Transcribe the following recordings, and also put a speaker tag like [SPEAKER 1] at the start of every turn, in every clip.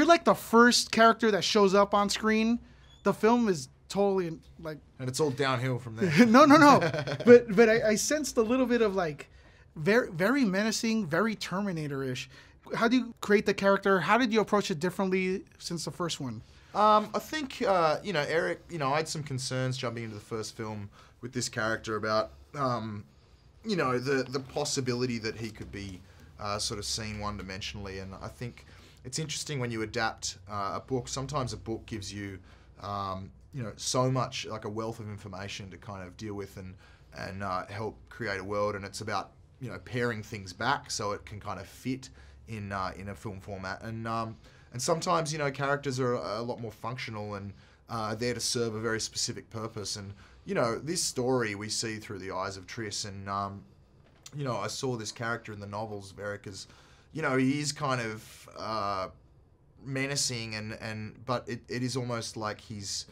[SPEAKER 1] you're like the first character that shows up on screen, the film is totally like.
[SPEAKER 2] And it's all downhill from there.
[SPEAKER 1] No. But I sensed a little bit of like very menacing, very Terminator-ish. How do you create the character? How did you approach it differently since the first one?
[SPEAKER 2] I think, Eric, I had some concerns jumping into the first film with this character about, the possibility that he could be sort of seen one-dimensionally. And I think it's interesting when you adapt a book. Sometimes a book gives you, so much, like a wealth of information to kind of deal with and help create a world. And it's about, paring things back so it can kind of fit in a film format. And sometimes, characters are a lot more functional and there to serve a very specific purpose. And, this story we see through the eyes of Triss. And, I saw this character in the novels, Varric, as, he is kind of menacing but it is almost like he's,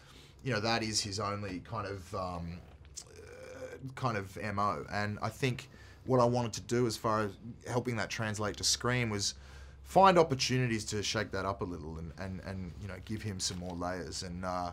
[SPEAKER 2] that is his only kind of MO. And I think what I wanted to do as far as helping that translate to screen was find opportunities to shake that up a little and give him some more layers. And I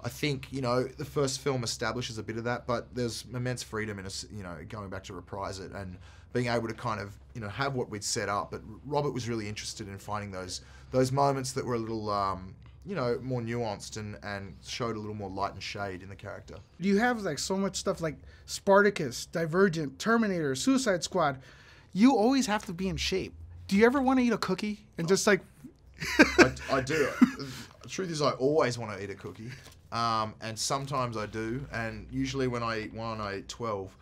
[SPEAKER 2] think, the first film establishes a bit of that, but there's immense freedom in us, going back to reprise it and being able to kind of, have what we'd set up. But Robert was really interested in finding those moments that were a little, more nuanced and showed a little more light and shade in the character.
[SPEAKER 1] You have like so much stuff like Spartacus, Divergent, Terminator, Suicide Squad. You always have to be in shape. Do you ever want to eat a cookie and just like...
[SPEAKER 2] I do. The truth is I always want to eat a cookie. And sometimes I do. And usually when I eat one, I eat 12.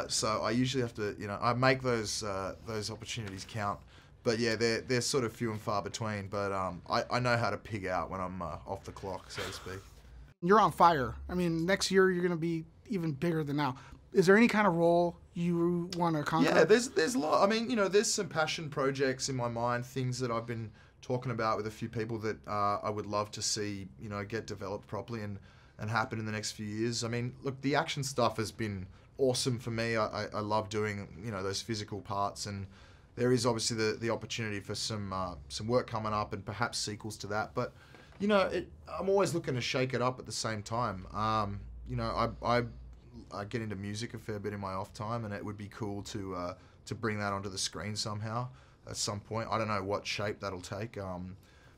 [SPEAKER 2] So I usually have to, I make those opportunities count. But yeah, they're sort of few and far between. But I know how to pig out when I'm off the clock, so to speak.
[SPEAKER 1] You're on fire. I mean, next year you're going to be even bigger than now. Is there any kind of role you want to conquer?
[SPEAKER 2] Yeah, there's a lot. I mean, there's some passion projects in my mind, things that I've been talking about with a few people that I would love to see, get developed properly and happen in the next few years. I mean, look, the action stuff has been awesome for me. I love doing, those physical parts, and there is obviously the opportunity for some work coming up and perhaps sequels to that. But, I'm always looking to shake it up at the same time. I get into music a fair bit in my off time, and it would be cool to bring that onto the screen somehow at some point. I don't know what shape that'll take.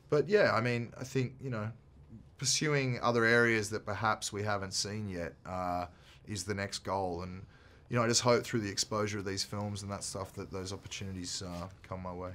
[SPEAKER 2] But yeah, I mean, I think, pursuing other areas that perhaps we haven't seen yet is the next goal. And, I just hope through the exposure of these films and that stuff that those opportunities come my way.